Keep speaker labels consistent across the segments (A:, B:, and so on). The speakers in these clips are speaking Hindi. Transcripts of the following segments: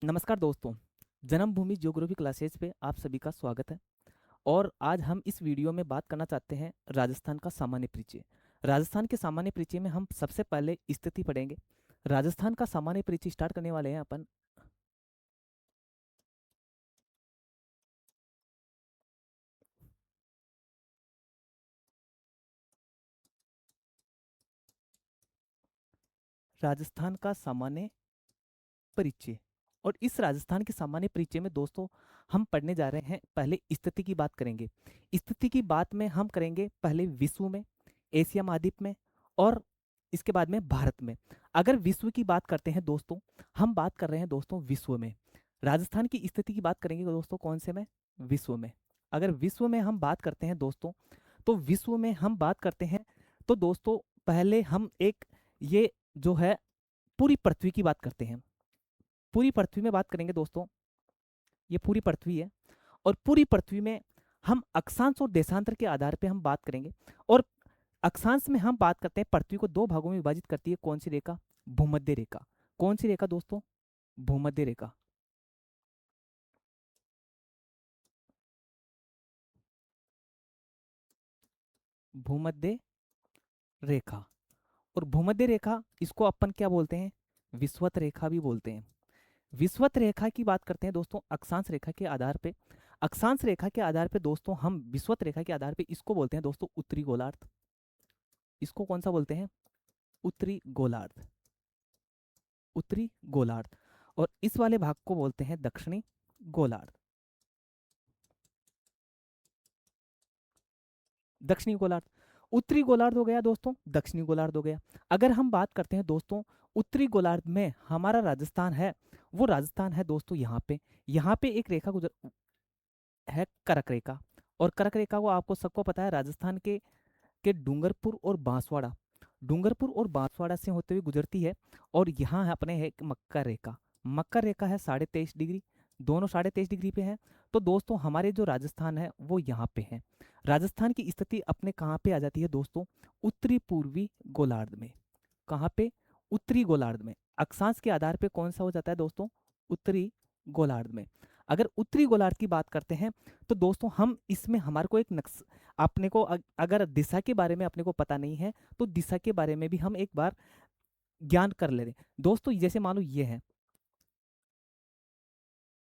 A: नमस्कार दोस्तों, जन्मभूमि ज्योग्राफी क्लासेस पे आप सभी का स्वागत है। और आज हम इस वीडियो में बात करना चाहते हैं राजस्थान का सामान्य परिचय। राजस्थान के सामान्य परिचय में हम सबसे पहले स्थिति पढ़ेंगे। राजस्थान का सामान्य परिचय स्टार्ट करने वाले हैं अपन। राजस्थान का सामान्य परिचय। और इस राजस्थान के सामान्य परिचय में दोस्तों हम पढ़ने जा रहे हैं। पहले स्थिति की बात करेंगे। स्थिति की बात में हम करेंगे पहले विश्व में, एशिया महाद्वीप में और इसके बाद में भारत में। अगर विश्व की बात करते हैं दोस्तों, हम बात कर रहे हैं दोस्तों विश्व में। राजस्थान की स्थिति की बात करेंगे दोस्तों कौन से में? विश्व में। अगर विश्व में हम बात करते हैं दोस्तों, तो विश्व में हम बात करते हैं तो दोस्तों पहले हम एक ये जो है पूरी पृथ्वी की बात करते हैं। पूरी पृथ्वी में बात करेंगे दोस्तों, ये पूरी पृथ्वी है। और पूरी पृथ्वी में हम अक्षांश और देशांतर के आधार पे हम बात करेंगे। और अक्षांश में हम बात करते हैं पृथ्वी को दो भागों में विभाजित करती है कौन सी रेखा? भूमध्य रेखा। कौन सी रेखा दोस्तों? भूमध्य रेखा। भूमध्य रेखा। और भूमध्य रेखा इसको अपन क्या बोलते हैं? विषुवत रेखा भी बोलते हैं। विषुवत रेखा की बात करते हैं दोस्तों अक्षांश रेखा के आधार पे। अक्षांश रेखा के आधार पे दोस्तों हम विषुवत रेखा के आधार पे इसको बोलते हैं दोस्तों उत्तरी गोलार्ध। इसको कौन सा बोलते हैं? उत्तरी गोलार्ध। उत्तरी गोलार्ध। और इस वाले भाग को बोलते हैं दक्षिणी गोलार्ध। दक्षिणी गोलार्ध। उत्तरी गोलार्ध हो गया दोस्तों, दक्षिणी गोलार्ध हो गया। अगर हम बात करते हैं दोस्तों उत्तरी गोलार्ध में हमारा राजस्थान है, वो राजस्थान है दोस्तों यहाँ पे एक रेखा गुजर है, कर्क रेखा। और कर्क रेखा को आपको सबको पता है राजस्थान के डूंगरपुर और बांसवाड़ा, डूंगरपुर और बांसवाड़ा से होते हुए गुजरती है। और यहाँ है अपने है एक मक्का रेखा। मक्का रेखा है 23.5 डिग्री, दोनों 23.5 डिग्री पे हैं। तो दोस्तों हमारे जो राजस्थान है वो यहाँ पे है। राजस्थान की स्थिति अपने कहाँ पे आ जाती है दोस्तों? उत्तरी पूर्वी गोलार्ध में। कहाँ पे? उत्तरी गोलार्ध में। अक्षांश के आधार पे कौन सा हो जाता है दोस्तों? उत्तरी गोलार्ध में। अगर उत्तरी गोलार्ध की बात करते हैं तो दोस्तों हम इसमें हमारे को एक नक्श अपने को अगर दिशा के बारे में अपने को पता नहीं है तो दिशा के बारे में भी हम एक बार ज्ञान कर ले रहे हैं दोस्तों। जैसे मान लो ये है,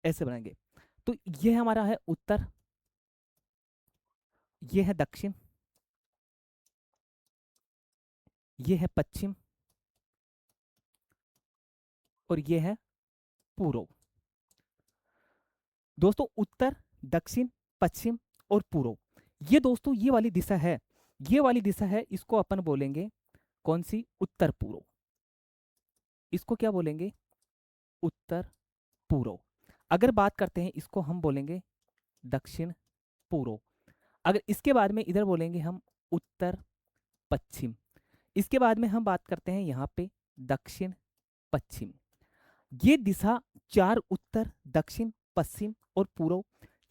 A: ऐसे बनाएंगे तो ये हमारा है उत्तर, ये है दक्षिण, ये है पश्चिम और ये है पूर्व। दोस्तों उत्तर, दक्षिण, पश्चिम और पूर्व, ये दोस्तों ये वाली दिशा है। ये वाली दिशा है, इसको अपन बोलेंगे कौन सी? उत्तर पूर्व। इसको क्या बोलेंगे? उत्तर पूर्व। अगर बात करते हैं इसको हम बोलेंगे दक्षिण पूर्व। अगर इसके बाद में इधर बोलेंगे हम उत्तर पश्चिम। इसके बाद में हम बात करते हैं यहाँ पे दक्षिण पश्चिम। ये दिशा चार, उत्तर, दक्षिण, पश्चिम और पूर्व,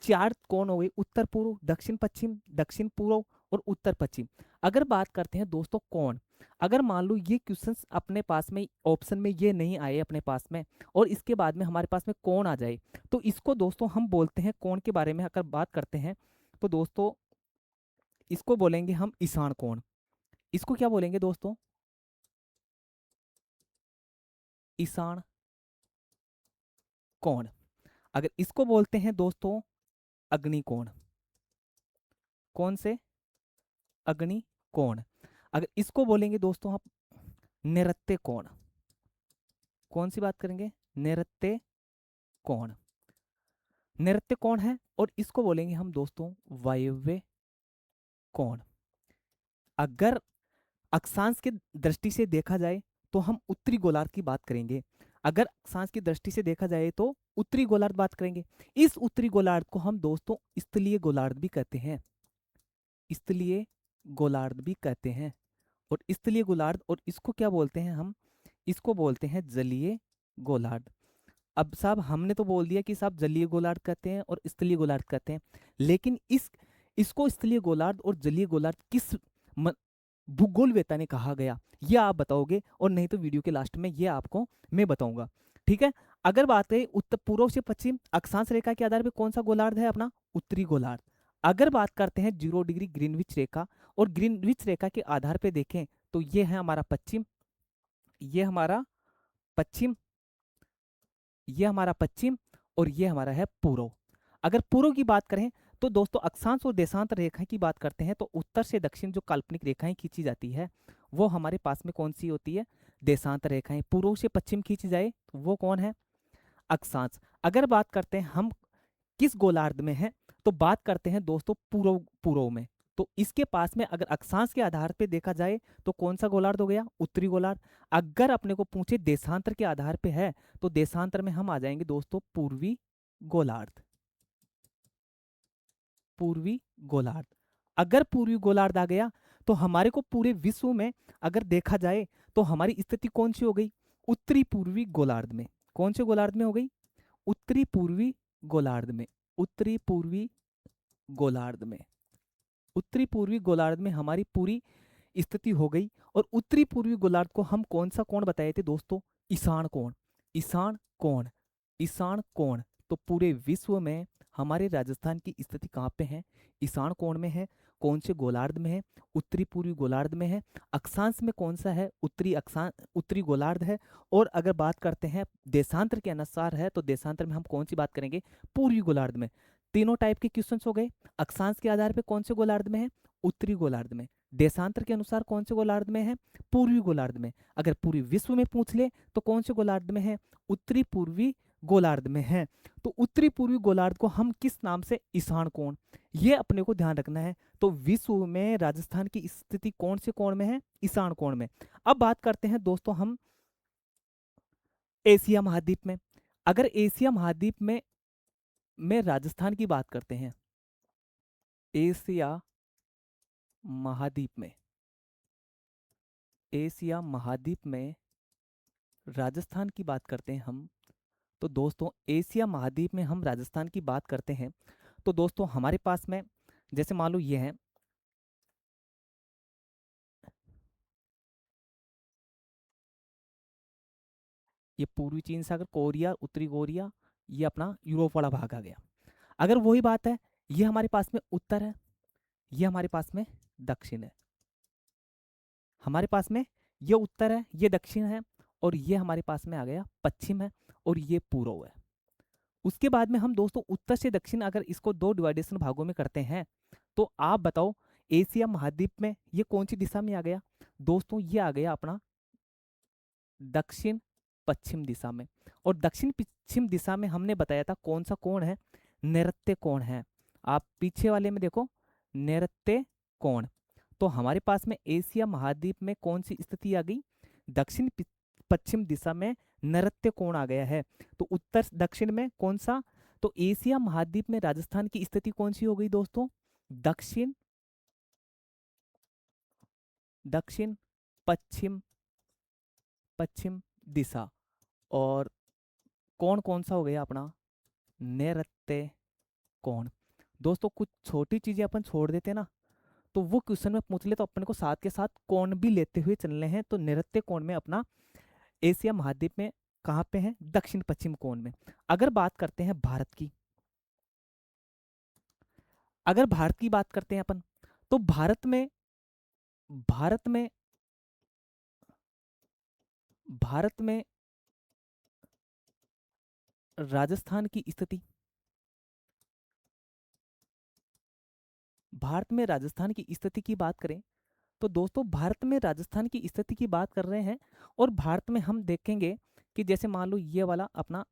A: चार कौन हो गए? उत्तर पूर्व, दक्षिण पश्चिम, दक्षिण पूर्व और उत्तर पश्चिम। अगर बात करते हैं दोस्तों कौन, अगर मान लो ये क्वेश्चंस अपने पास में ऑप्शन में ये नहीं आए अपने पास में और इसके बाद में हमारे पास में कौन आ जाए, तो इसको दोस्तों हम बोलते हैं कौन के बारे में अगर बात करते हैं तो दोस्तों इसको बोलेंगे हम ईशान कोण। इसको क्या बोलेंगे दोस्तों? ईशान कोण। अगर इसको बोलते हैं दोस्तों अग्निकोण। कौन से? अग्नि कोण। अगर इसको बोलेंगे दोस्तों आप नैऋत्य कोण। कौन सी बात करेंगे? नैऋत्य कोण। नैऋत्य कोण है और इसको बोलेंगे हम दोस्तों वायव्य कोण। अगर अक्षांश की दृष्टि से देखा जाए तो हम उत्तरी गोलार्ध की बात करेंगे। अगर अक्षांश की दृष्टि से देखा जाए तो उत्तरी गोलार्ध बात करेंगे। इस उत्तरी गोलार्ध को हम दोस्तों स्थलीय गोलार्ध भी कहते हैं। स्थलीय गोलार्ध भी कहते हैं। और स्थलीय गोलार्ध, और इसको क्या बोलते हैं हम? इसको बोलते हैं जलीय गोलार्ध। अब साहब हमने तो बोल दिया कि साहब जलीय गोलार्ध कहते हैं और स्थलीय गोलार्ध कहते हैं, लेकिन इसको स्थलीय गोलार्ध और जलीय गोलार्ध किस भूगोलवेत्ता ने कहा गया, ये आप बताओगे और नहीं तो वीडियो के लास्ट में ये आपको मैं बताऊंगा। ठीक है। अगर बात करें उत्तर पूर्व से पश्चिम अक्षांश रेखा के आधार पर कौन सा गोलार्ध है अपना, उत्तरी गोलार्ध। अगर बात करते हैं 0 डिग्री ग्रीनविच रेखा और ग्रीनविच रेखा के आधार पर देखें तो ये है हमारा पश्चिम, ये हमारा पश्चिम, ये हमारा पश्चिम और ये हमारा है पूर्व। अगर पूर्व की बात करें तो दोस्तों अक्षांश और देशांतर रेखा की बात करते हैं तो उत्तर से दक्षिण जो काल्पनिक रेखाएं खींची जाती है वो हमारे पास में कौन सी होती है, देशांतर रेखाएं। पूर्व से पश्चिम खींची जाए तो वो कौन है, अक्षांश। अगर बात करते हैं हम किस गोलार्ध में है तो बात करते हैं दोस्तों पूर्व, पूर्व में। तो इसके पास में अगर अक्षांश के आधार पे देखा जाए तो कौन सा गोलार्ध हो गया, उत्तरी गोलार्ध। अगर अपने को पूछे देशांतर के आधार पे है तो देशांतर में हम आ जाएंगे दोस्तों पूर्वी गोलार्ध, पूर्वी गोलार्ध। अगर पूर्वी गोलार्ध आ गया तो हमारे को पूरे विश्व में अगर देखा जाए तो हमारी स्थिति कौन सी हो गई, उत्तरी पूर्वी गोलार्ध में। कौन से गोलार्ध में हो गई, उत्तरी पूर्वी गोलार्ध में, उत्तरी पूर्वी गोलार्ध में, उत्तरी पूर्वी गोलार्ध में हमारी पूरी स्थिति हो गई। और उत्तरी पूर्वी गोलार्ध को हम कौन सा कोण बताए थे दोस्तों, ईशान कोण, ईशान कोण, ईशान कोण। तो पूरे विश्व में हमारे राजस्थान की स्थिति कहाँ पे है, ईशान कोण में है। कौन से गोलार्ध में है, उत्तरी पूर्वी गोलार्ध में है। अक्षांश में कौन सा है, उत्तरी अक्षांश, उत्तरी गोलार्ध है। और अगर बात करते हैं देशांतर के अनुसार है तो देशांतर में हम कौन सी बात करेंगे, पूर्वी गोलार्ध में। तीनों टाइप के क्वेश्चन हो गए। अक्षांश के आधार पर कौन से गोलार्ध में है, उत्तरी गोलार्ध में। देशांतर के अनुसार कौन से गोलार्ध में है, पूर्वी गोलार्ध में। अगर पूरी विश्व में पूछ ले तो कौन से गोलार्ध में है, उत्तरी पूर्वी गोलार्ध में है। तो उत्तरी पूर्वी गोलार्ध को हम किस नाम से, ईशान कोण, ये अपने को ध्यान रखना है। तो विश्व में राजस्थान की स्थिति कौन से कोण में है, ईशान कोण में। अब बात करते हैं दोस्तों हम एशिया महाद्वीप में। अगर एशिया महाद्वीप में राजस्थान की बात करते हैं, एशिया महाद्वीप में, एशिया महाद्वीप में राजस्थान की बात करते हैं हम, तो दोस्तों एशिया महाद्वीप में हम राजस्थान की बात करते हैं तो दोस्तों हमारे पास में जैसे मान लो ये है, ये पूर्वी चीन सागर, कोरिया, उत्तरी कोरिया, ये अपना यूरोप वाला भाग आ गया। अगर वही बात है, ये हमारे पास में उत्तर है, ये हमारे पास में दक्षिण है, हमारे पास में ये उत्तर है, ये दक्षिण है, और ये हमारे पास में आ गया पश्चिम है, और ये पूर्व है। उसके बाद में हम दोस्तों उत्तर से दक्षिण अगर इसको दो डिवाइडेशन भागों में करते हैं तो आप बताओ एशिया महाद्वीप में ये कौन सी दिशा में आ गया, दोस्तों ये आ गया अपना दक्षिण पश्चिम दिशा में। और दक्षिण पश्चिम दिशा में हमने बताया था कौन सा कोण है, नैऋत्य कोण है। आप पीछे वाले में देखो, नैऋत्य कोण। तो हमारे पास में एशिया महाद्वीप में कौन सी स्थिति आ गई, दक्षिण पश्चिम दिशा में नैऋत्य कोण आ गया है। तो उत्तर दक्षिण में कौन सा, तो एशिया महाद्वीप में राजस्थान की स्थिति कौन सी हो गई दोस्तों, दक्षिण, दक्षिण पश्चिम, पश्चिम दिशा। और कौन कौन सा हो गया अपना, नैऋत्य कोण। दोस्तों कुछ छोटी चीजें अपन छोड़ देते ना तो वो क्वेश्चन में पूछ ले तो अपन को साथ के साथ कोण भी लेते हुए चलने हैं। तो नैऋत्य कोण में अपना एशिया महाद्वीप में कहाँ पे है, दक्षिण पश्चिम कोण में। अगर बात करते हैं भारत की, अगर भारत की बात करते हैं अपन तो भारत में, भारत में, भारत में राजस्थान की स्थिति, भारत में राजस्थान की स्थिति की बात करें तो दोस्तों भारत में राजस्थान की स्थिति की बात कर रहे हैं। और भारत में हम देखेंगे कि जैसे मान लो ये वाला अपना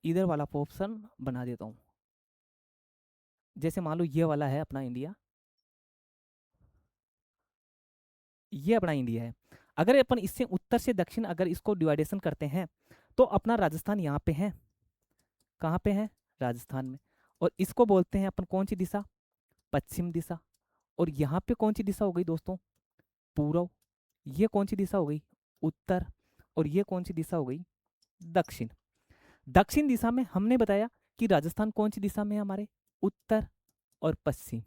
A: इधर वाला ऑप्शन बना देता हूं, जैसे मान लो ये वाला है अपना इंडिया, ये अपना इंडिया है। अगर अपन इससे उत्तर से दक्षिण अगर इसको डिवाइडेशन करते हैं तो अपना राजस्थान यहाँ पे है, कहाँ पे है, राजस्थान में। और इसको बोलते हैं अपन कौन सी दिशा, पश्चिम दिशा। और यहाँ पे कौन सी दिशा हो गई दोस्तों, पूर्व। ये कौन सी दिशा हो गई, उत्तर। और ये कौन सी दिशा हो गई, दक्षिण। दक्षिण दिशा में हमने बताया कि राजस्थान कौन सी दिशा में है हमारे, उत्तर और पश्चिम।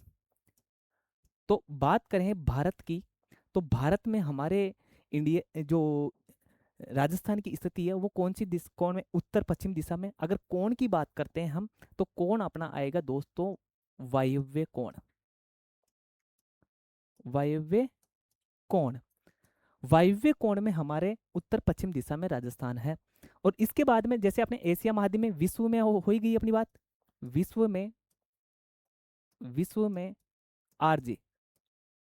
A: तो बात करें भारत की तो भारत में हमारे इंडिया जो राजस्थान की स्थिति है वो कौन सी कोण में, उत्तर पश्चिम दिशा में। अगर कोण की बात करते हैं हम, तो कोण अपना आएगा दोस्तों वायव्य कोण। वायव्य कोण, वायव्य कोण में हमारे उत्तर पश्चिम दिशा में राजस्थान है। और इसके बाद में जैसे अपने एशिया महाद्वीप में, विश्व में हो ही गई अपनी बात। विश्व में, विश्व में आरजे,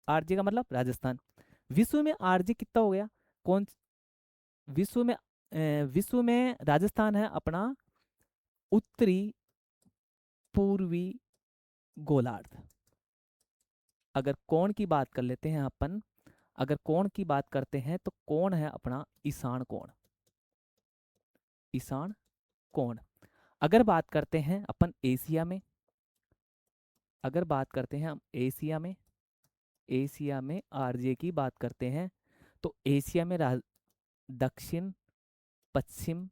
A: आरजे का मतलब राजस्थान। विश्व में आरजे कितना हो गया, कौन, विश्व में विश्व में राजस्थान है अपना उत्तरी पूर्वी गोलार्ध। अगर कोण की बात कर लेते हैं अपन, अगर कोण की बात करते हैं तो कोण है अपना ईशान कोण, ईशान कोण। अगर बात करते हैं अपन एशिया में, अगर बात करते हैं हम एशिया में, एशिया में आरजे की बात करते हैं, तो एशिया में दक्षिण पश्चिम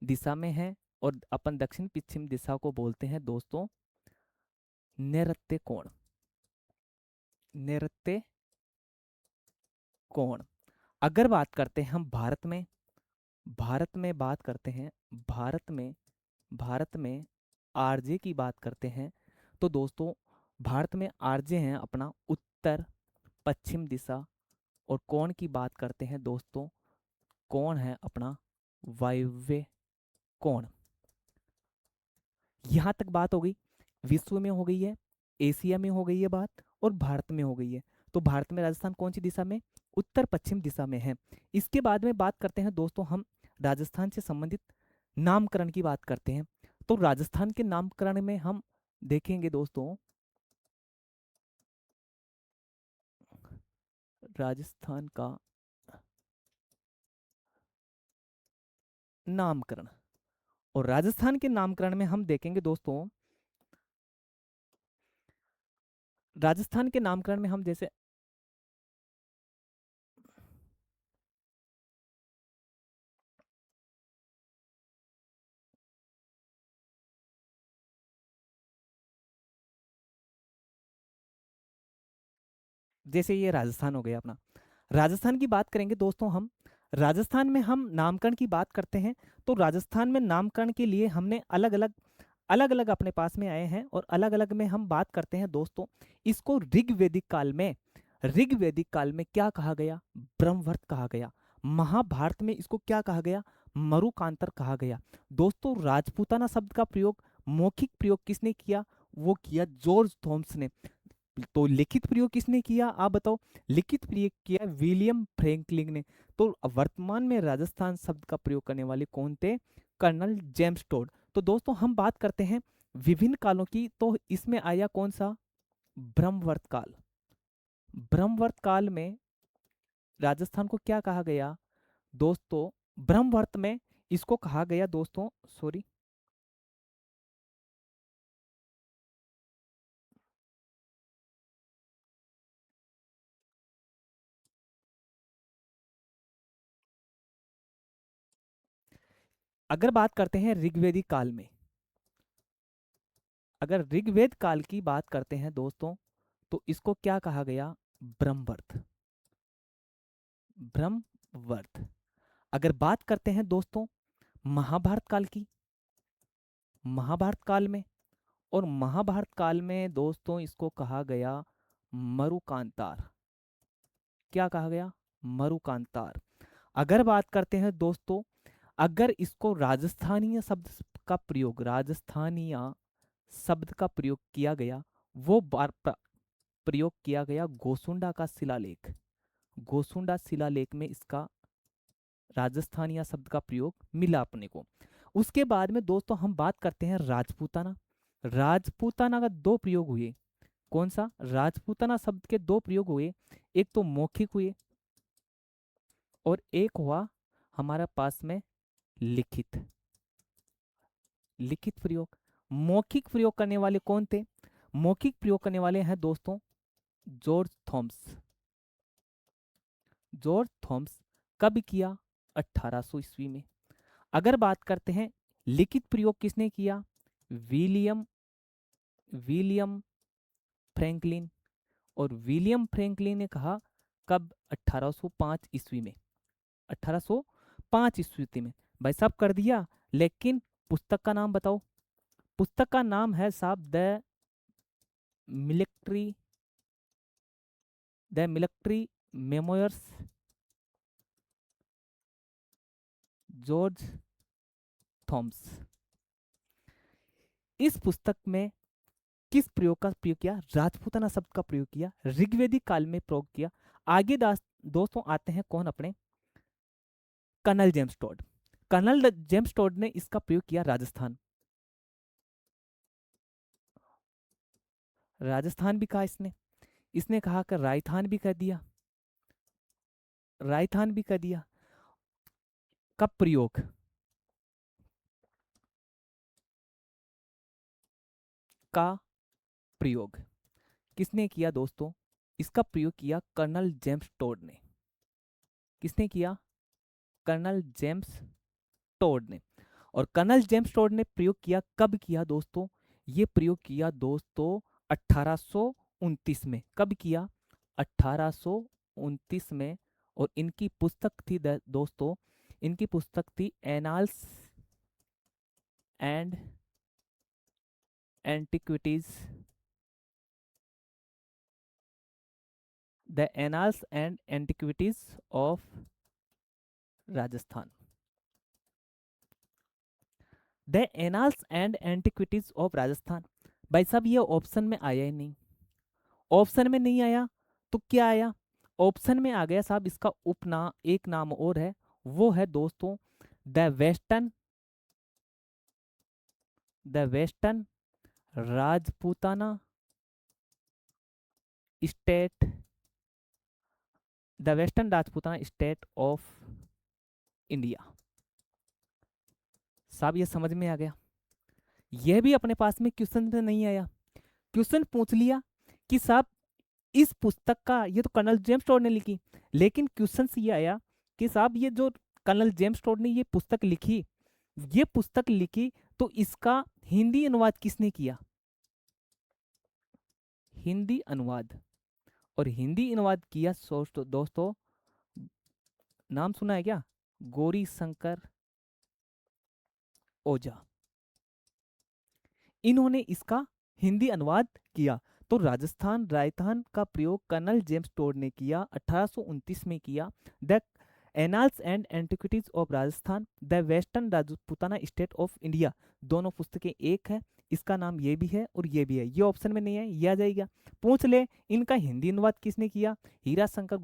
A: दिशा में है। और अपन दक्षिण पश्चिम दिशा को बोलते हैं दोस्तों नैऋत्य कोण, नैऋत्य कोण। अगर बात करते हैं हम भारत में, भारत में बात करते हैं, भारत में, भारत में आरजे की बात करते हैं, तो दोस्तों भारत में आरजे हैं अपना उत्तर पश्चिम दिशा। और कोण की बात करते हैं दोस्तों, कोण है अपना वायव्य कोण। यहां तक बात हो गई, विश्व में हो गई है, एशिया में हो गई है बात, और भारत में हो गई है। तो भारत में राजस्थान कौन सी दिशा में, उत्तर पश्चिम दिशा में है। इसके बाद में बात करते हैं दोस्तों हम राजस्थान से संबंधित नामकरण की बात करते हैं। तो राजस्थान के नामकरण में हम देखेंगे दोस्तों, राजस्थान का नामकरण, और राजस्थान के नामकरण में हम देखेंगे दोस्तों, राजस्थान के नामकरण में हम जैसे, जैसे ये राजस्थान हो गया अपना, राजस्थान की बात करेंगे दोस्तों हम, राजस्थान में हम नामकरण की बात करते हैं, तो राजस्थान में नामकरण के लिए हमने अलग अलग, अलग अलग अपने पास में आए हैं, और अलग अलग में हम बात करते हैं दोस्तों। इसको ऋग्वैदिक काल में, ऋग्वैदिक काल में क्या कहा गया, ब्रह्मवर्त कहा गया। महाभारत में इसको क्या कहा गया, मरुकांतर कहा गया। दोस्तों राजपूताना शब्द का प्रयोग, मौखिक प्रयोग किसने किया, वो किया जॉर्ज थॉम्स ने। तो लिखित प्रयोग किसने किया, आप बताओ। लिखित प्रयोग किया विलियम फ्रैंकलिन ने। तो वर्तमान में राजस्थान शब्द का प्रयोग करने वाले कौन थे, कर्नल जेम्स टोड। तो दोस्तों हम बात करते हैं विभिन्न कालों की, तो इसमें आया कौन सा, ब्रह्मवर्त काल। ब्रह्मवर्त काल में राजस्थान को क्या कहा गया दोस्तों, ब्रह्मवर्त में इसको कहा गया दोस्तों, सॉरी, अगर बात करते हैं ऋग्वेदिक काल में, अगर ऋग्वेद काल की बात करते हैं दोस्तों, तो इसको क्या कहा गया, ब्रह्मवर्त, ब्रह्मवर्त। अगर बात करते हैं दोस्तों महाभारत काल की, महाभारत काल में, और महाभारत काल में दोस्तों इसको कहा गया मरुकांतार। क्या कहा गया, मरुकांतार। अगर बात करते हैं दोस्तों, अगर इसको राजस्थानीय शब्द का प्रयोग, राजस्थानीय शब्द का प्रयोग किया गया, वो प्रयोग किया गया गोसुंडा का शिलालेख। गोसुंडा शिलालेख में इसका राजस्थानिया शब्द का प्रयोग मिला अपने को। उसके बाद में दोस्तों हम बात करते हैं राजपूताना। राजपूताना का दो प्रयोग हुए, कौन सा, राजपूताना शब्द के दो प्रयोग हुए, एक तो मौखिक हुए और एक हुआ हमारे पास में लिखित, लिखित प्रयोग। मौखिक प्रयोग करने वाले कौन थे, मौखिक प्रयोग करने वाले हैं दोस्तों जॉर्ज थॉम्स। जॉर्ज थॉम्स कब किया, 1800 ईस्वी में। अगर बात करते हैं लिखित प्रयोग किसने किया, विलियम, विलियम फ्रैंकलिन। और विलियम फ्रैंकलिन ने कहा कब, 1805 ईस्वी में, 1805 ईस्वी में। भाई साहब कर दिया, लेकिन पुस्तक का नाम बताओ। पुस्तक का नाम है साहब military the military memoirs George Thoms. इस पुस्तक में किस प्रयोग का प्रयोग किया? राजपूताना शब्द का प्रयोग किया, ऋग्वेदिक काल में प्रयोग किया। आगे दोस्तों आते हैं कौन? अपने colonel James Tod. Colonel James Tod ने इसका प्रयोग किया राजस्थान। राजस्थान भी कहा इसने, इसने कहा कि राजस्थान भी कर दिया, राजस्थान भी कर दिया। कब प्रयोग? का प्रयोग किसने किया दोस्तों? इसका प्रयोग किया कर्नल जेम्स टोड ने। किसने किया? कर्नल जेम्स टोड ने। और कर्नल जेम्स टोड ने प्रयोग किया, कब किया दोस्तों? ये प्रयोग किया दोस्तों 1829 में। कब किया? 1829 में। और इनकी पुस्तक थी दोस्तों, इनकी पुस्तक थी annals and antiquities, the annals and antiquities of Rajasthan. The annals and antiquities of Rajasthan. भाई साहब ये ऑप्शन में आया ही नहीं। ऑप्शन में नहीं आया तो क्या आया? ऑप्शन में आ गया साहब इसका उपनाम, एक नाम और है, वो है दोस्तों the western Rajputana state, the western Rajputana state of India. साहब ये समझ में आ गया। यह भी अपने पास में क्वेश्चन में नहीं आया। क्वेश्चन पूछ लिया कि साहब इस पुस्तक का, ये तो कर्नल जेम्स टोड ने लिखी, लेकिन क्वेश्चन ये आया कि साहब ये जो कर्नल जेम्स टोड ने ये पुस्तक लिखी, ये पुस्तक लिखी तो इसका हिंदी अनुवाद किसने किया? हिंदी अनुवाद। और हिंदी अनुवाद किया दोस्तों, नाम सुना है क्या? गौरी शंकर ओझा। इन्होंने इसका हिंदी अनुवाद किया। तो राजस्थान का प्रयोग कर्नल जेम्स टोड ने किया, 1829 में किया। The annals and antiquities of Rajasthan, the western Rajputana state of India, दोनों पुस्तकें एक है। इसका नाम ये भी है और ये भी है। ये ऑप्शन में नहीं है, ये आ जाएगा। पूछ ले इनका हिंदी अनुवाद किसने किया? हीरा शंकर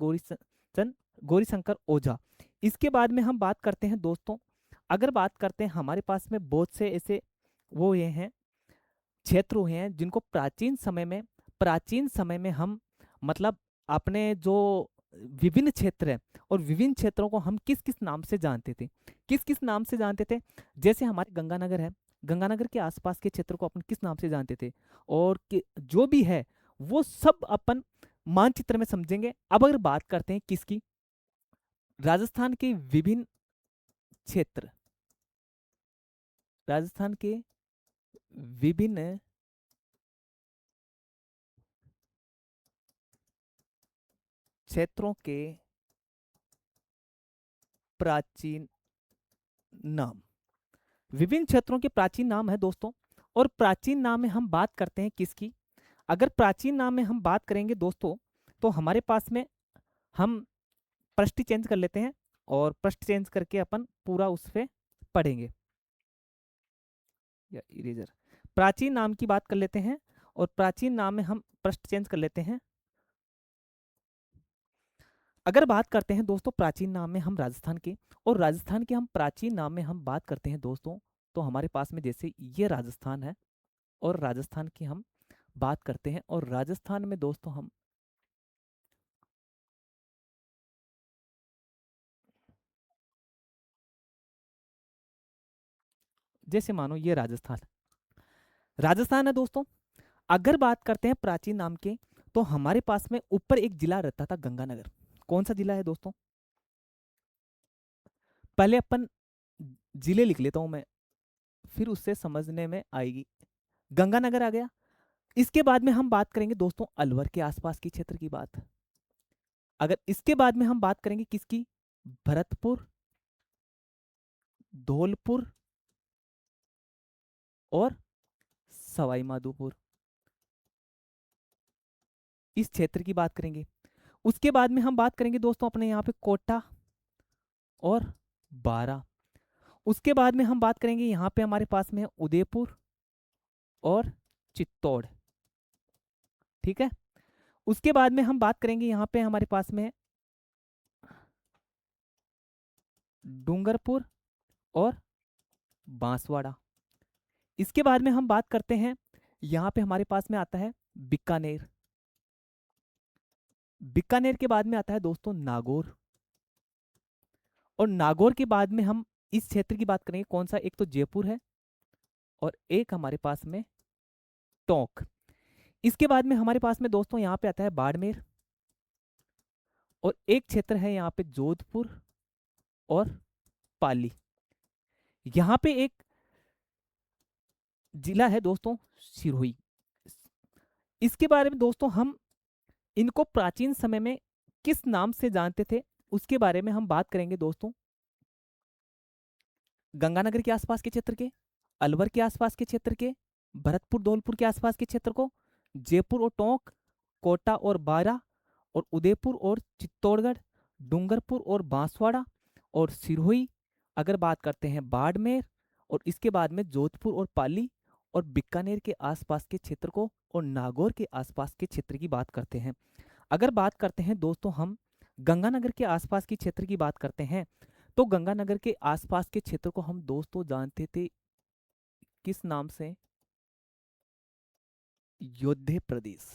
A: गौरी शंकर ओझा। इसके बाद में हम बात करते हैं दोस्तों, अगर बात करते हैं हमारे पास में बहुत से ऐसे वो ये हैं क्षेत्र हुए हैं जिनको प्राचीन समय में हम मतलब अपने जो विभिन्न क्षेत्र हैं और विभिन्न क्षेत्रों को हम किस किस नाम से जानते थे, किस किस नाम से जानते थे? जैसे हमारे गंगानगर है, गंगानगर के आसपास के क्षेत्र को अपन किस नाम से जानते थे? और जो भी है वो सब अपन मानचित्र में समझेंगे। अब अगर बात करते हैं किसकी, राजस्थान के विभिन्न क्षेत्र, राजस्थान के विभिन्न क्षेत्रों के प्राचीन नाम, विभिन्न क्षेत्रों के प्राचीन नाम है दोस्तों। और प्राचीन नाम में हम बात करते हैं किसकी? अगर प्राचीन नाम में हम बात करेंगे दोस्तों, तो हमारे पास में हम पृष्ठ चेंज कर लेते हैं और पृष्ठ चेंज करके अपन पूरा उस पे पढ़ेंगे। या इरेजर, प्राचीन नाम की बात कर लेते हैं और प्राचीन नाम में हम पृष्ठ चेंज कर लेते हैं। अगर बात करते हैं दोस्तों प्राचीन नाम में हम राजस्थान के, और राजस्थान के हम प्राचीन नाम में हम बात करते हैं दोस्तों, तो हमारे पास में जैसे ये राजस्थान है और राजस्थान की हम बात करते हैं, और राजस्थान में दोस्तों हम जैसे मानो ये राजस्थान है दोस्तों। अगर बात करते हैं प्राचीन नाम के, तो हमारे पास में ऊपर एक जिला रहता था गंगानगर। कौन सा जिला है दोस्तों? पहले अपन जिले लिख लेता हूं मैं, फिर उससे समझने में आएगी। गंगानगर आ गया। इसके बाद में हम बात करेंगे दोस्तों अलवर के आसपास की क्षेत्र की बात। अगर इसके बाद में हम बात करेंगे किसकी? भरतपुर, धौलपुर और सवाई माधोपुर, इस क्षेत्र की बात करेंगे। उसके बाद में हम बात करेंगे दोस्तों अपने यहाँ पे कोटा और बारा। उसके बाद में हम बात करेंगे यहाँ पे हमारे पास में है उदयपुर और चित्तौड़। ठीक है। उसके बाद में हम बात करेंगे यहाँ पे हमारे पास में डूंगरपुर और बांसवाड़ा। इसके बाद में हम बात करते हैं यहाँ पे हमारे पास में आता है बीकानेर। बीकानेर के बाद में आता है दोस्तों नागौर। और नागौर के बाद में हम इस क्षेत्र की बात करेंगे कौन सा, एक तो जयपुर है और एक हमारे पास में टोंक। इसके बाद में हमारे पास में दोस्तों यहाँ पे आता है बाड़मेर और एक क्षेत्र है यहाँ पे जोधपुर और पाली। यहाँ पे एक जिला है दोस्तों सिरोही। इसके बारे में दोस्तों हम इनको प्राचीन समय में किस नाम से जानते थे उसके बारे में हम बात करेंगे दोस्तों। गंगानगर के आसपास के क्षेत्र के, अलवर के आसपास के क्षेत्र के, भरतपुर धौलपुर के आसपास के क्षेत्र को, जयपुर और टोंक, कोटा और बारा, और उदयपुर और चित्तौड़गढ़, डूंगरपुर और बांसवाड़ा और सिरोही। अगर बात करते हैं बाड़मेर, और इसके बाद में जोधपुर और पाली, और बीकानेर के आसपास के क्षेत्र को, और नागौर के आसपास के क्षेत्र की बात करते हैं। अगर बात करते हैं दोस्तों हम गंगानगर के आसपास की क्षेत्र की बात करते हैं, तो गंगानगर के आसपास के क्षेत्र को हम दोस्तों जानते थे किस नाम से, योद्धे प्रदेश।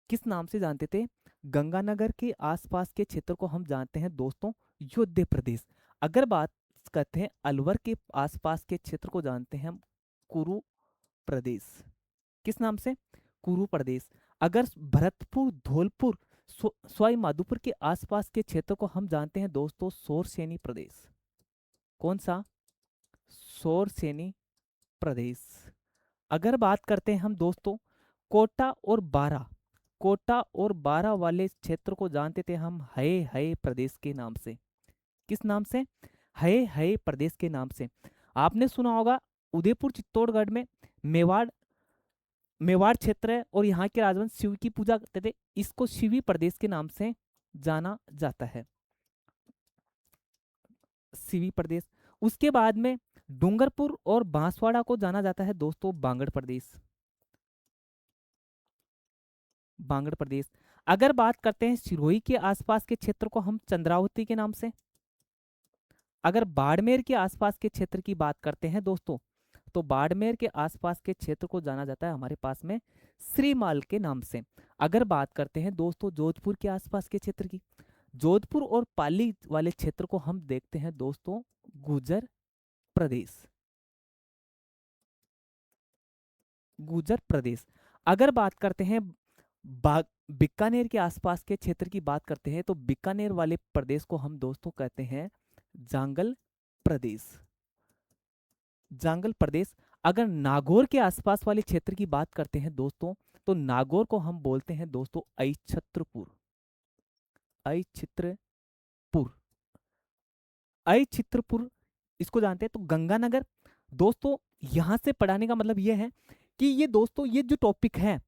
A: किस नाम से जानते थे, गंगानगर के आसपास के क्षेत्र को हम जानते हैं दोस्तों योद्धे प्रदेश। अगर बात करते हैं अलवर के आसपास के क्षेत्र को जानते हैं हम कुरु प्रदेश। किस नाम से, कुरु प्रदेश। अगर भरतपुर धौलपुर सवाई माधोपुर के आसपास के क्षेत्र को हम जानते हैं दोस्तों सोरसेनी प्रदेश। कौन सा, सोरसेनी प्रदेश। अगर बात करते हैं हम दोस्तों कोटा और बारा, कोटा और बारा वाले क्षेत्र को जानते थे हम हये हये प्रदेश के नाम से। किस नाम से, हये हये प्रदेश के नाम से। आपने सुना होगा उदयपुर चित्तौड़गढ़ में मेवाड़, मेवाड़ क्षेत्र है और यहाँ के राजवंश शिव की पूजा करते थे, इसको शिवी प्रदेश के नाम से जाना जाता है, शिवी प्रदेश। उसके बाद में डूंगरपुर और बांसवाड़ा को जाना जाता है दोस्तों बांगड़ प्रदेश, बांगड़ प्रदेश। अगर बात करते हैं सिरोही के आसपास के क्षेत्र को हम चंद्रावती के नाम से। अगर बाड़मेर के आसपास के क्षेत्र की बात करते हैं दोस्तों, तो बाड़मेर के आसपास के क्षेत्र को जाना जाता है हमारे पास में श्रीमाल के नाम से। अगर बात करते हैं दोस्तों जोधपुर के आसपास के क्षेत्र की, जोधपुर और पाली वाले क्षेत्र को हम देखते हैं दोस्तों गुर्जर प्रदेश, गुर्जर प्रदेश। अगर बात करते हैं बीकानेर के आसपास के क्षेत्र की बात करते हैं, तो बीकानेर वाले प्रदेश को हम दोस्तों कहते हैं जांगल प्रदेश, जांगल प्रदेश। अगर नागौर के आसपास वाले क्षेत्र की बात करते हैं दोस्तों, तो नागौर को हम बोलते हैं दोस्तों अछत्रपुर, अछत्रपुर, अछत्रपुर इसको जानते हैं। तो गंगानगर दोस्तों, यहां से पढ़ाने का मतलब यह है कि ये दोस्तों ये जो टॉपिक है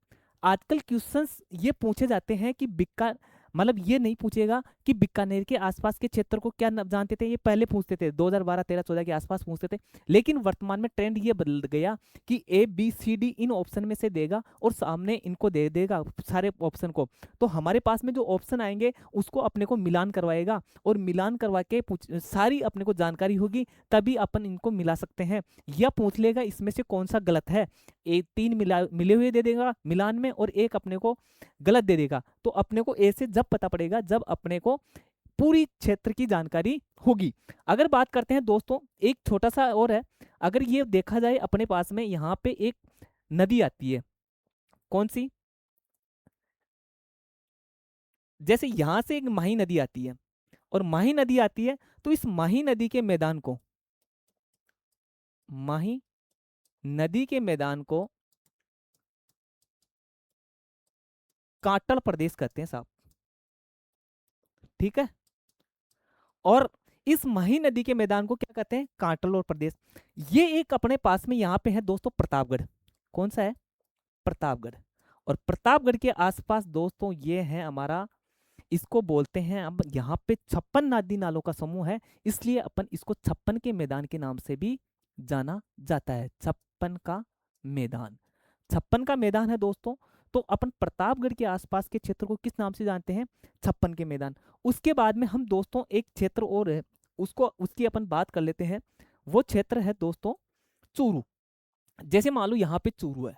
A: आजकल क्वेश्चंस ये पूछे जाते हैं कि बीका, मतलब ये नहीं पूछेगा कि बीकानेर के आसपास के क्षेत्र को क्या जानते थे, ये पहले पूछते थे 2012 13 14 के आसपास पूछते थे। लेकिन वर्तमान में ट्रेंड ये बदल गया कि ए बी सी डी इन ऑप्शन में से देगा और सामने इनको दे देगा सारे ऑप्शन को। तो हमारे पास में जो ऑप्शन आएंगे उसको अपने को मिलान करवाएगा, और मिलान करवा के सारी अपने को जानकारी होगी, तभी अपन इनको मिला सकते हैं। या पूछ लेगा इसमें से कौन सा गलत है, तीन मिले हुए दे देगा मिलान में और एक अपने को गलत दे देगा। तो अपने को ए से जब पता पड़ेगा जब अपने को पूरी क्षेत्र की जानकारी होगी। अगर बात करते हैं दोस्तों एक छोटा सा और है, अगर ये देखा जाए अपने पास में यहाँ पे एक नदी आती है, कौन सी, जैसे यहां से एक माही नदी आती है और माही नदी आती है, तो इस माही नदी के मैदान को, माही नदी के मैदान को काटल प्रदेश कहते हैं साहब। ठीक है, और इस मही नदी के मैदान को क्या कहते हैं, कांटलोर प्रदेश। ये एक अपने पास में यहाँ पे है दोस्तों प्रतापगढ़। कौन सा है, प्रतापगढ़। और प्रतापगढ़ के आसपास दोस्तों ये है हमारा, इसको बोलते हैं, अब यहाँ पे 56 नदी नालों का समूह है, इसलिए अपन इसको 56 के मैदान के नाम से भी जाना जाता है। 56 का मैदान, 56 का मैदान है दोस्तों। तो अपन प्रतापगढ़ के आसपास के क्षेत्र को किस नाम से जानते हैं, 56 के मैदान। उसके बाद में हम दोस्तों एक क्षेत्र और है, उसको उसकी अपन बात कर लेते हैं। वो क्षेत्र है दोस्तों चूरू। जैसे मान लो यहाँ पे चूरू है,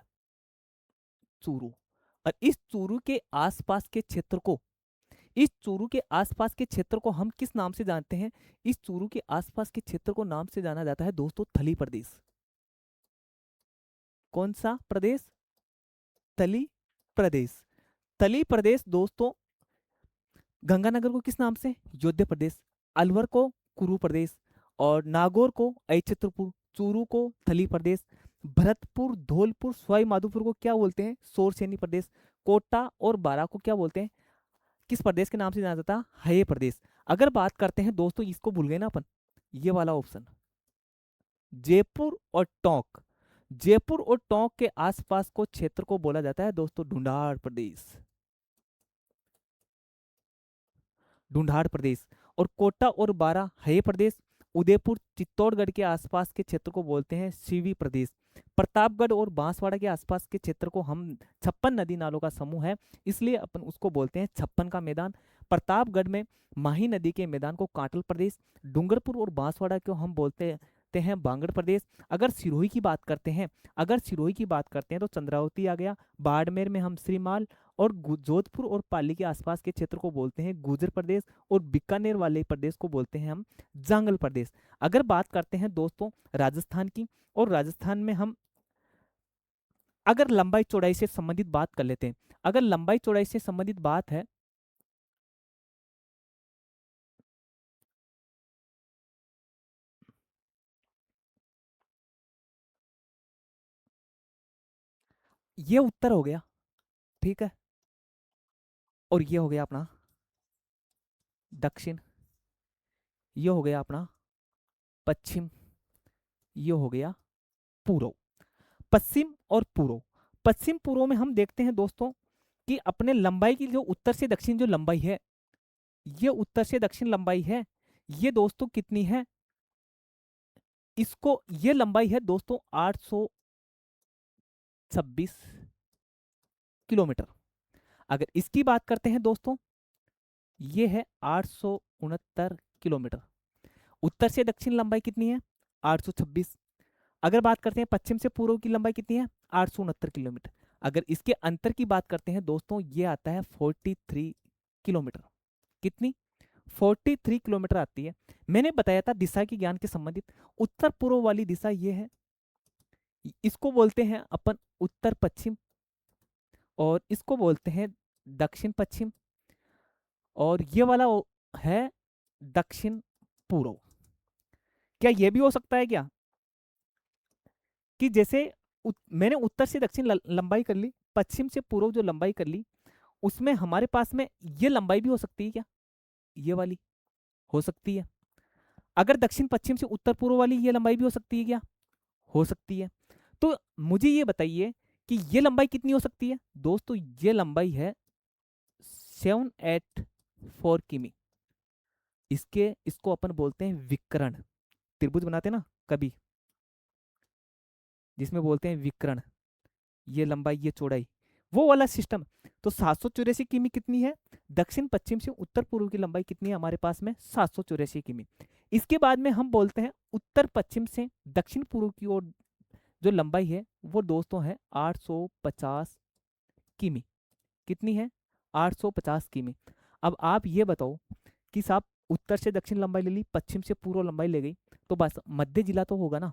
A: चूरू, और इस चूरू के आसपास के क्षेत्र को, इस चूरू के आसपास के क्षेत्र को हम किस नाम से जानते हैं, इस चूरू के आसपास के क्षेत्र को नाम से जाना जाता है दोस्तों थली प्रदेश। कौन सा प्रदेश, तली प्रदेश। तली प्रदेश दोस्तों, गंगानगर को किस नाम से, योध्या प्रदेश, अलवर को कुरु प्रदेश, और नागौर को अछत्रपुर, चूरू को थली प्रदेश, भरतपुर, धौलपुर, सवाई माधोपुर को क्या बोलते हैं, सोरसेनी प्रदेश, कोटा और बारा को क्या बोलते हैं, किस प्रदेश के नाम से जाना जाता है, हये प्रदेश। अगर बात करते हैं दोस्तों, इसको भूल गए ना अपन, ये वाला ऑप्शन, जयपुर और टोंक, जयपुर और टोंक के आसपास को क्षेत्र को बोला जाता है दोस्तों ढूंढाड़ प्रदेश, ढूंढाड़ प्रदेश। और कोटा और बारा हये प्रदेश, उदयपुर चित्तौड़गढ़ के आसपास के क्षेत्र को बोलते हैं सीवी प्रदेश। प्रतापगढ़ और बांसवाड़ा के आसपास के क्षेत्र को हम 56 नदी नालों का समूह है, इसलिए अपन उसको बोलते हैं 56 का मैदान। प्रतापगढ़ में माही नदी के मैदान को कांटल प्रदेश, डूंगरपुर और बांसवाड़ा को हम बोलते हैं बांगड़ प्रदेश। अगर सिरोही की बात करते हैं, अगर सिरोही की बात करते हैं तो चंद्रावती आ गया, बाड़मेर में हम श्रीमाल, और जोधपुर और पाली के आसपास के क्षेत्र को बोलते हैं गुर्जर प्रदेश, और बीकानेर वाले प्रदेश को बोलते हैं हम जांगल प्रदेश। अगर बात करते हैं दोस्तों राजस्थान की, और राजस्थान में हम अगर लंबाई चौड़ाई से संबंधित बात कर लेते हैं, अगर लंबाई चौड़ाई से संबंधित बात है, ये उत्तर हो गया, ठीक है, और ये हो गया अपना दक्षिण, ये हो गया अपना पश्चिम, ये हो गया पूर्व। पश्चिम और पूर्व, पश्चिम पूर्व में हम देखते हैं दोस्तों कि अपने लंबाई की जो उत्तर से दक्षिण जो लंबाई है, ये उत्तर से दक्षिण लंबाई है, ये दोस्तों कितनी है, इसको ये लंबाई है दोस्तों 826 किलोमीटर। अगर इसकी बात करते हैं दोस्तों, ये है 869 किलोमीटर। उत्तर से दक्षिण लंबाई कितनी है, 826। अगर बात करते हैं पश्चिम से पूर्व की लंबाई कितनी है, 869 किलोमीटर। अगर इसके अंतर की बात करते हैं दोस्तों, ये आता है 43 किलोमीटर। कितनी, 43 किलोमीटर आती है। मैंने बताया था दिशा के ज्ञान के संबंधित, उत्तर पूर्व वाली दिशा ये है, इसको बोलते हैं अपन उत्तर पश्चिम, और इसको बोलते हैं दक्षिण पश्चिम, और ये वाला है दक्षिण पूर्व। क्या ये भी हो सकता है क्या, कि जैसे मैंने उत्तर से दक्षिण लंबाई कर ली, पश्चिम से पूर्व जो लंबाई कर ली, उसमें हमारे पास में ये लंबाई भी हो सकती है क्या, ये वाली हो सकती है। अगर दक्षिण पश्चिम से उत्तर पूर्व वाली ये लंबाई भी हो सकती है क्या, हो सकती है। तो मुझे ये बताइए कि ये लंबाई कितनी हो सकती है दोस्तों, ये लंबाई है 784 किमी। इसको अपन बोलते हैं विकर्ण, त्रिभुज बनाते हैं ना कभी, जिसमें बोलते हैं विकर्ण, ये लंबाई ये चौड़ाई, वो वाला सिस्टम। तो 784 किमी कितनी है, दक्षिण पश्चिम से उत्तर पूर्व की लंबाई कितनी है हमारे पास में, 784 किमी। इसके बाद में हम बोलते हैं उत्तर पश्चिम से दक्षिण पूर्व की ओर जो लंबाई है वो दोस्तों है 850 किमी। कितनी है, 850 किमी। अब आप ये बताओ कि साहब उत्तर से दक्षिण लंबाई ले ली, पश्चिम से पूर्व लंबाई ले गई, तो बस मध्य जिला तो होगा ना।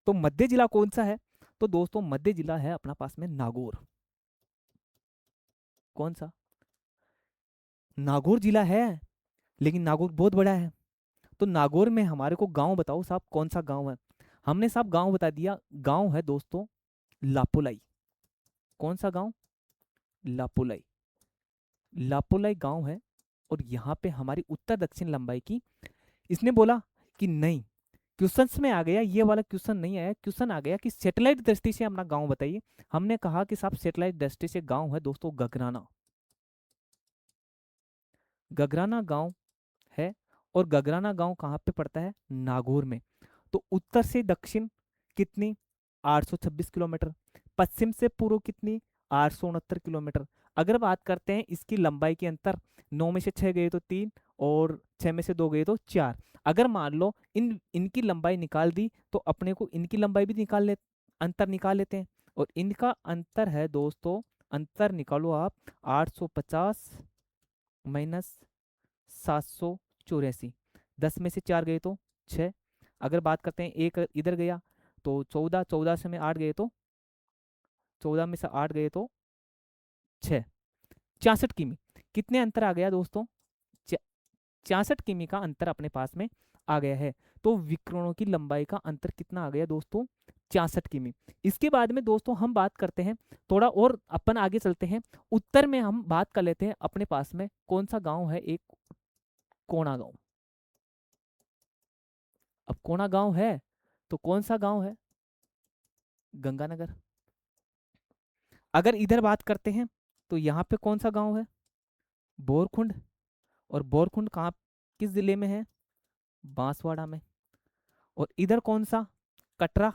A: तो मध्य जिला कौन सा है, तो दोस्तों मध्य जिला है अपना पास में नागौर। कौन सा, नागौर जिला है, लेकिन नागौर बहुत बड़ा है। तो नागौर में हमारे को गांव बताओ साहब, कौन सा गांव है। हमने साहब गांव बता दिया, गांव है दोस्तों लापोलाई। कौन सा गांव, लापोलाई, लापोलाई गांव है। और यहाँ पे हमारी उत्तर दक्षिण लंबाई की। इसने बोला कि नहीं, क्वेश्चंस में आ गया, ये वाला क्वेश्चन नहीं आया, क्वेश्चन आ गया कि सैटेलाइट दृष्टि से अपना गांव बताइए। हमने कहा कि साहब सैटेलाइट दृष्टि से गांव है दोस्तों गगराना, गगराना गांव है। और गगराना गांव कहाँ पे पड़ता है? नागौर में। तो उत्तर से दक्षिण कितनी? 826 किलोमीटर। पश्चिम से पूर्व कितनी? 869 किलोमीटर। अगर बात करते हैं इसकी लंबाई के अंतर, 9 में से 6 गए तो 3 और 6 में से 2 गए तो 4। अगर मान लो इनकी लंबाई निकाल दी तो अपने को इनकी लंबाई भी अंतर निकाल लेते हैं। और इनका अंतर है दोस्तों, अंतर निकालो आप, 850 माइनस 784। 10 में से 4 गए तो 6। अगर बात करते हैं एक इधर गया तो 14, 14 से में 8 गए तो 14 में से 8 गए तो 6, 66 किमी। कितने अंतर आ गया दोस्तों? 66 किमी का अंतर अपने पास में आ गया है। तो विकिरणों की लंबाई का अंतर कितना आ गया दोस्तों? 66 किमी। इसके बाद में दोस्तों हम बात करते हैं, थोड़ा और अपन आगे चलते हैं, उत्तर में हम बात कर लेते हैं अपने पास में कौन सा गांव है? एक कोणा गांव। अब कोणा गांव है तो कौन सा गांव है? गंगानगर। अगर इधर बात करते हैं तो यहाँ पे कौन सा गांव है? बोरखुंड। और बोरखुंड कहाँ, किस जिले में है? बांसवाड़ा में। और इधर कौन सा? कटरा।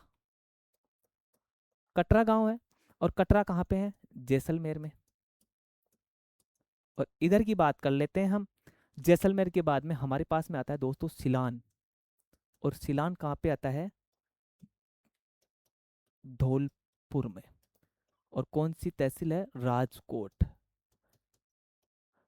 A: कटरा गांव है। और कटरा कहाँ पे है? जैसलमेर में। और इधर की बात कर लेते हैं हम, जैसलमेर के बाद में हमारे पास में आता है दोस्तों सिलान। और सिलान कहाँ पे आता है? धौलपुर में। और कौन सी तहसील है? राजकोट।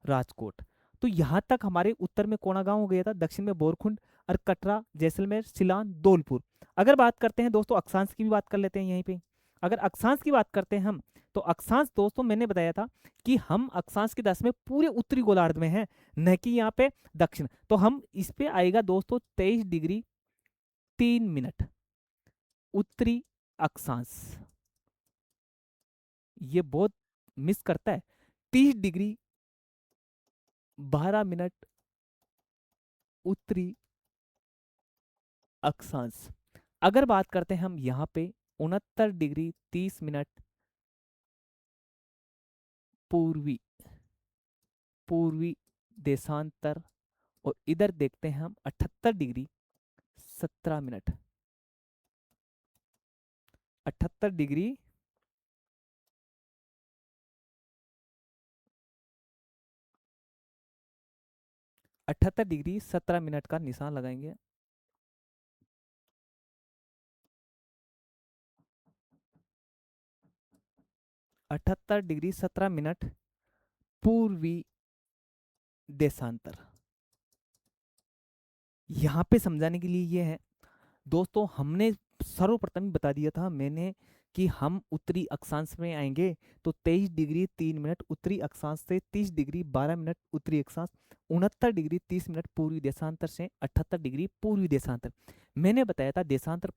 A: राजकोट। तो यहां तक हमारे उत्तर में कोणागांव हो गया था, दक्षिण में बोरखुंड, और कटरा, जैसलमेर, सिलान, धौलपुर। अगर बात करते हैं दोस्तों अक्षांश की भी बात कर लेते हैं यहीं पे। अगर अक्षांश की बात करते हैं हम, तो अक्षांश दोस्तों मैंने बताया था कि हम अक्षांश की दशा में पूरे उत्तरी गोलार्ध में हैं, न कि यहाँ पे दक्षिण। तो हम इस पे आएगा दोस्तों 23 डिग्री 3 मिनट उत्तरी अक्षांश। ये बहुत मिस करता है। 30 डिग्री 12 मिनट उत्तरी अक्षांश। अगर बात करते हैं हम यहाँ पे 69 डिग्री 30 मिनट पूर्वी पूर्वी देशांतर। और इधर देखते हैं हम 78 degree 17 minute 78 degree 78 degree 17 minute का निशान लगाएंगे। अठहत्तर डिग्री 17 मिनट पूर्वी देशांतर। यहाँ पे समझाने के लिए ये है दोस्तों, हमने सर्वप्रथम ही बता दिया था मैंने कि हम उत्तरी अक्षांश में आएंगे तो 23 डिग्री 3 मिनट उत्तरी अक्षांश से 30 डिग्री 12 मिनट उत्तरी अक्षांश, 69 डिग्री 30 मिनट पूर्वी देशांतर से 78 डिग्री पूर्वी देशांतर। मैंने बताया था देशांतर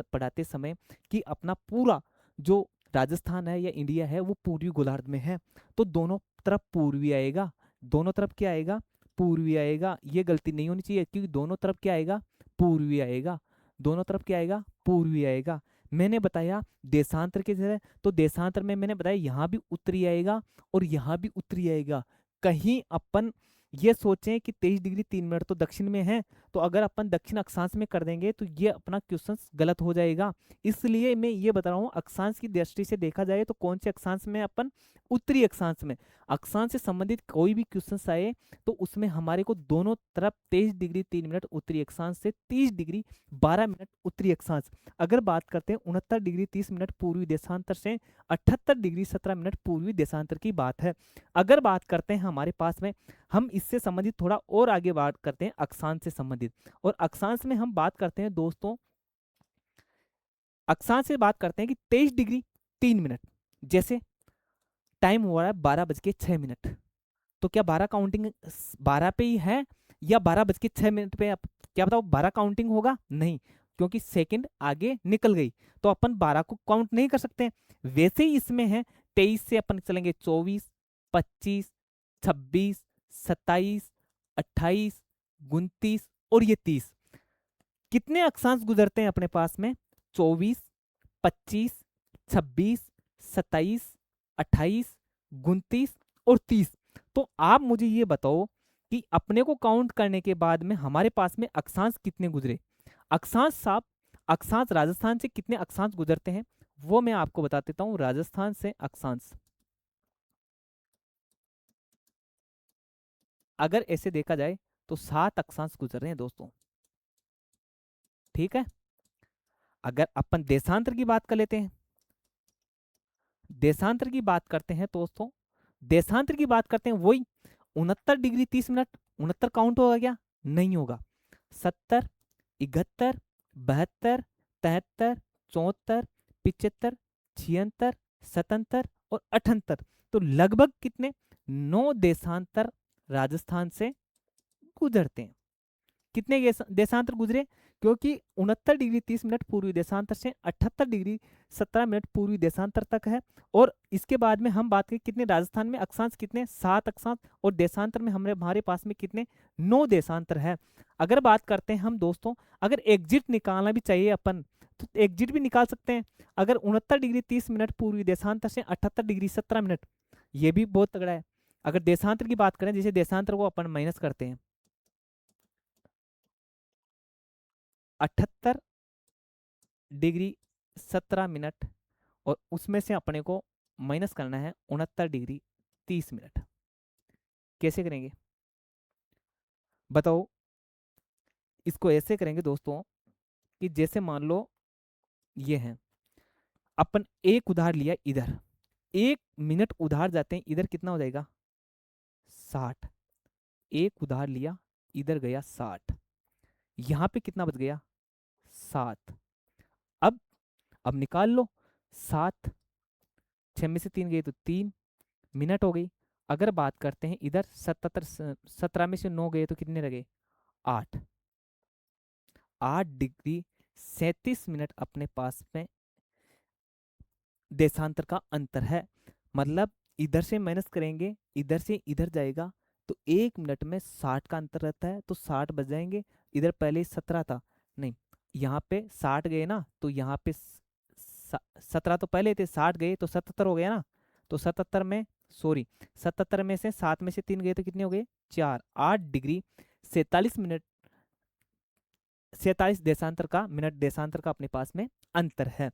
A: पढ़ाते समय कि अपना पूरा जो राजस्थान है या इंडिया है वो पूर्वी गोलार्ध में है, तो दोनों तरफ पूर्वी आएगा। दोनों तरफ क्या आएगा? पूर्वी आएगा। ये गलती नहीं होनी चाहिए क्योंकि दोनों तरफ क्या आएगा? पूर्वी आएगा। दोनों तरफ क्या आएगा? पूर्वी आएगा। मैंने बताया देशांतर के जगह, तो देशांतर में मैंने बताया यहाँ भी उत्तरी आएगा और यहाँ भी उत्तरी आएगा। कहीं अपन ये सोचें कि 23 डिग्री 3 मिनट तो दक्षिण में है, तो अगर अपन दक्षिण अक्षांश में कर देंगे तो ये अपना क्वेश्चन गलत हो जाएगा। इसलिए मैं ये बता रहा हूँ अक्षांश की दृष्टि से देखा जाए तो कौन से अक्षांश में? अपन उत्तरी अक्षांश में। अक्षांश से संबंधित कोई भी क्वेश्चन आए तो उसमें हमारे को दोनों तरफ 23 डिग्री 3 मिनट उत्तरी अक्षांश से 30 डिग्री 12 मिनट उत्तरी अक्षांश। अगर बात करते हैं 69 डिग्री 30 मिनट पूर्वी देशांतर से 78 डिग्री 17 मिनट पूर्वी देशांतर की बात है। अगर बात करते हैं हमारे पास में, हम इससे संबंधित थोड़ा और आगे बात करते हैं अक्षांश से संबंधित। और अक्षांश में हम बात करते हैं दोस्तों, अक्षांश से बात करते हैं कि 23 डिग्री 3 मिनट, जैसे टाइम हुआ है 12:06, तो क्या 12 काउंटिंग 12 पे ही है या 12:06 पे? क्या बताओ 12 काउंटिंग होगा? नहीं, क्योंकि सेकंड आगे निकल गई तो अपन 12 को काउंट नहीं कर सकते। वैसे ही इसमें है 23 से अपन चलेंगे 24, 25, 26, 27, 28, 29 और ये 30। कितने अक्षांश गुजरते हैं अपने पास में? 24, 25, 26, 27, 28, 29 और 30। तो आप मुझे ये बताओ कि अपने को काउंट करने के बाद में हमारे पास में अक्षांश कितने गुजरे। अक्षांश साहब, अक्षांश राजस्थान से कितने अक्षांश गुजरते हैं वो मैं आपको बता देता हूं। राजस्थान से अक्षांश अगर ऐसे देखा जाए तो 7 अक्षांश गुजर रहे हैं दोस्तों। ठीक है। अगर अपन देशांतर की बात कर लेते हैं, देशांतर की बात करते हैं दोस्तों, देशांतर की बात करते हैं वही 69 डिग्री 30 मिनट। 69 काउंट होगा क्या? नहीं होगा। 70, 71, 72, 73, 74, 75, 76, 77 और 78। तो लगभग कितने? 9 देशांतर राजस्थान से गुजरते हैं। कितने देशांतर गुजरे? क्योंकि 69 डिग्री 30 मिनट पूर्वी देशांतर से 78 डिग्री 17 मिनट पूर्वी देशांतर तक है। और इसके बाद में हम बात करें कितने राजस्थान में अक्षांश, कितने? 7 अक्षांश। और देशांतर में हमारे पास में कितने? 9 देशांतर है। अगर बात करते हैं हम दोस्तों, अगर एग्जिट निकालना भी चाहिए अपन तो एग्जिट भी निकाल सकते हैं। अगर 69 डिग्री 30 मिनट पूर्वी देशांतर से 78 डिग्री 17 मिनट, ये भी बहुत तगड़ा है। अगर देशांतर की बात करें, जैसे देशांतर को अपन माइनस करते हैं 78 डिग्री 17 मिनट और उसमें से अपने को माइनस करना है 69 डिग्री 30 मिनट। कैसे करेंगे बताओ? इसको ऐसे करेंगे दोस्तों कि जैसे मान लो ये है, अपन एक उधार लिया इधर, 1 मिनट उधार जाते हैं इधर, कितना हो जाएगा? 60। एक उधार लिया इधर गया 60, यहां पे कितना बच गया? 7। अब अब निकाल लो। 7, 6 में से 3 गए तो 3 मिनट हो गई। अगर बात करते हैं इधर 77, 17 में से 9 गए तो कितने रह गए? 8। 8 डिग्री 37 मिनट अपने पास में देशांतर का अंतर है। मतलब इधर से माइनस करेंगे, इधर से इधर जाएगा तो 1 मिनट में 60 का अंतर रहता है, तो 60 बच जाएंगे। इधर पहले 17 था, नहीं, यहाँ पे 60 गए ना, तो यहाँ पे 17 तो पहले थे, 60 गए तो 77 हो गया ना। तो 77 में, सॉरी, 77 में से 7 में से 3 गए तो कितने हो गए? 4। 8 डिग्री 47 मिनट, 47 देशांतर का, मिनट देशांतर का अपने पास में अंतर है।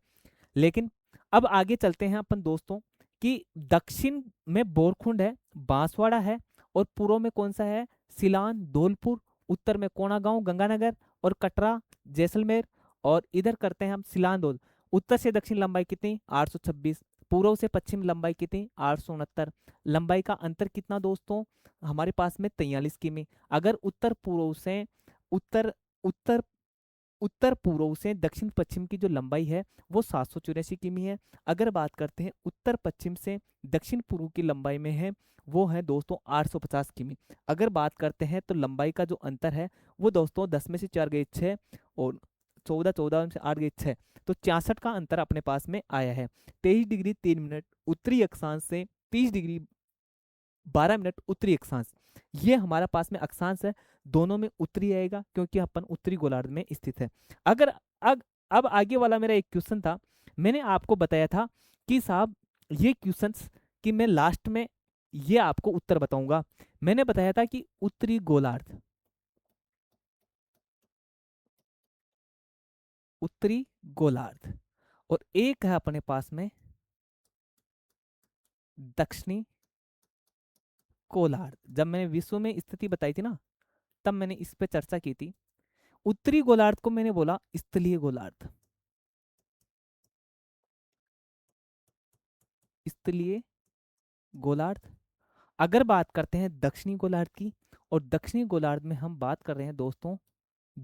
A: लेकिन अब आगे चलते हैं अपन दोस्तों कि दक्षिण में बोरखुंड है, बांसवाड़ा है, और पूर्व में कौन सा है? सिलान, धौलपुर, उत्तर में कोणागांव, गंगानगर और कटरा, जैसलमेर, और इधर करते हैं हम सिलान धौल। उत्तर से दक्षिण लंबाई कितनी? 826। पूर्व से पश्चिम लंबाई कितनी? 869। लंबाई का अंतर कितना दोस्तों हमारे पास में? 43 किमी। अगर उत्तर पूर्व से उत्तर उत्तर उत्तर पूर्व से दक्षिण पश्चिम की जो लंबाई है वो 784 किमी है। अगर बात करते हैं उत्तर पश्चिम से दक्षिण पूर्व की लंबाई में है, वो है दोस्तों 850 किमी। अगर बात करते हैं तो लंबाई का जो अंतर है वो दोस्तों 10 में से 4 गए 6 और 14, 14 में से 8 गए 6, तो 66 का अंतर अपने पास में आया है। 23 डिग्री 3 मिनट उत्तरी अक्षांश से 30 डिग्री 12 मिनट उत्तरी अक्षांश, ये हमारा पास में अक्षांश है। दोनों में उत्तरी आएगा क्योंकि अपन उत्तरी गोलार्ध में स्थित है। अगर अब आगे वाला मेरा एक क्वेश्चन था, मैंने आपको बताया था कि साहब ये क्वेश्चंस कि मैं लास्ट में ये आपको उत्तर बताऊंगा। मैंने बताया था कि उत्तरी गोलार्ध, उत्तरी गोलार्ध, और एक है अपने पास में दक्षिणी गोलार्ध। जब मैंने विश्व में स्थिति बताई थी ना, तब मैंने इस पे चर्चा की थी। उत्तरी गोलार्ध को मैंने बोला स्थलीय गोलार्ध, स्थलीय गोलार्ध। अगर बात करते हैं दक्षिणी गोलार्ध की, और दक्षिणी गोलार्ध में हम बात कर रहे हैं दोस्तों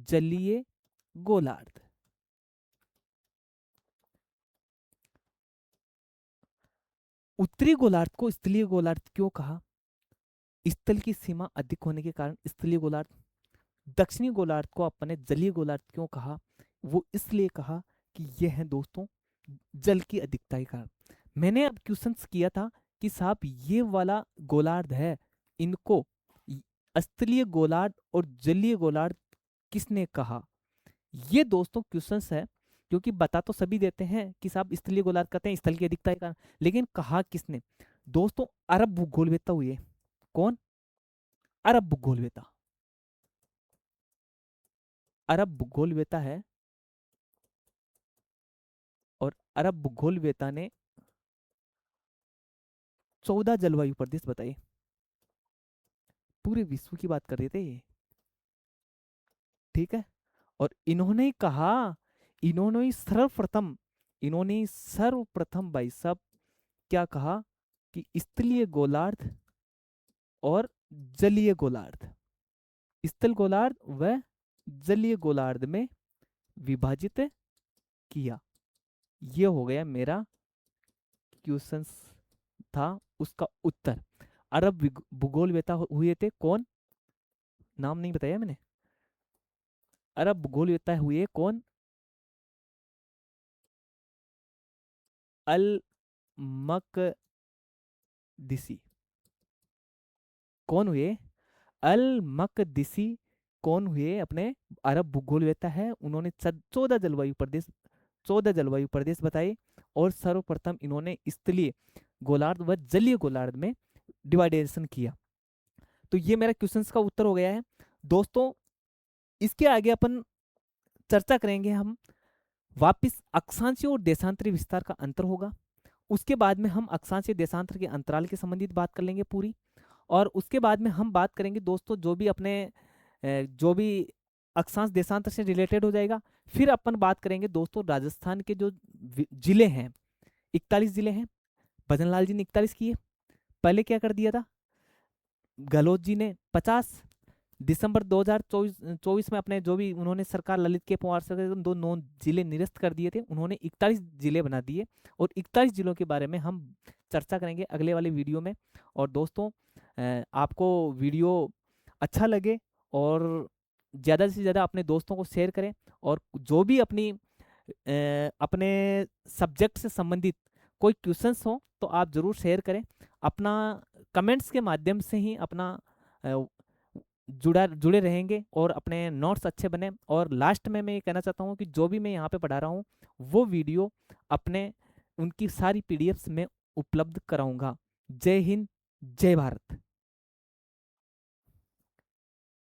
A: जलीय गोलार्ध। उत्तरी गोलार्ध को स्थलीय गोलार्ध क्यों कहा? स्थल की सीमा अधिक होने के कारण स्थलीय गोलार्ध। दक्षिणी गोलार्ध को अपने जलीय गोलार्ध क्यों कहा? वो इसलिए कहा कि यह है दोस्तों जल की अधिकता के कारण। मैंने अब क्वेश्चन किया था कि साहब ये वाला गोलार्ध है, इनको स्थलीय गोलार्ध और जलीय गोलार्ध किसने कहा? ये दोस्तों क्वेश्चंस है, क्योंकि बता तो सभी देते हैं कि साहब स्थलीय गोलार्ध कहते हैं स्थल की अधिकता के कारण, लेकिन कहा किसने? दोस्तों अरब भूगोलवेत्ता हुए। कौन? अरब भूगोलवेत्ता। अरब भूगोलवेत्ता है, और अरब भूगोलवेत्ता ने 14 जलवायु प्रदेश बताए। पूरे विश्व की बात कर रहे थे ये, ठीक है। और इन्होंने ही सर्वप्रथम भाई साहब क्या कहा कि स्थलीय गोलार्ध और जलीय गोलार्ध, स्थल गोलार्ध व जलीय गोलार्ध में विभाजित किया। ये हो गया मेरा क्वेश्चन था, उसका उत्तर। अरब भूगोलवेत्ता हुए थे कौन? नाम नहीं बताया मैंने। अरब भूगोलवेत्ता हुए कौन? अल मकदिसी। कौन हुए? अल मकदिसी कौन हुए? अपने अरब भूगोलवेत्ता है, उन्होंने 14 जलवायु प्रदेश बताए, और सर्वप्रथम इन्होंने स्थलीय गोलार्ध व जलीय गोलार्ध में डिवाइडेशन किया। तो ये मेरा क्वेश्चंस का उत्तर हो गया है दोस्तों। इसके आगे अपन चर्चा करेंगे हम वापिस अक्षांशीय और देशांतरी विस्तार का अंतर होगा। उसके बाद में हम अक्षांशीय देशांतर के अंतराल के संबंधित बात कर लेंगे पूरी। और उसके बाद में हम बात करेंगे दोस्तों जो भी अपने जो भी अक्षांश देशांतर से रिलेटेड हो जाएगा। फिर अपन बात करेंगे दोस्तों राजस्थान के जो जिले हैं, 41 जिले हैं, भजनलाल जी ने 41 किए। पहले क्या कर दिया था गहलोत जी ने? 50 दिसंबर 2024 में अपने जो भी उन्होंने सरकार ललित के कुमार से 9 जिले निरस्त कर दिए थे, उन्होंने 41 जिले बना दिए। और 41 जिलों के बारे में हम चर्चा करेंगे अगले वाले वीडियो में। और दोस्तों आपको वीडियो अच्छा लगे और ज़्यादा से ज़्यादा अपने दोस्तों को शेयर करें। और जो भी अपने सब्जेक्ट से संबंधित कोई क्वेश्चंस हो तो आप ज़रूर शेयर करें। अपना कमेंट्स के माध्यम से ही अपना जुड़े रहेंगे और अपने नोट्स अच्छे बने। और लास्ट में मैं ये कहना चाहता हूँ कि जो भी मैं यहाँ पे पढ़ा रहा हूँ वो वीडियो अपने उनकी सारी पीडीएफ्स में उपलब्ध कराऊंगा। जय हिंद, जय भारत।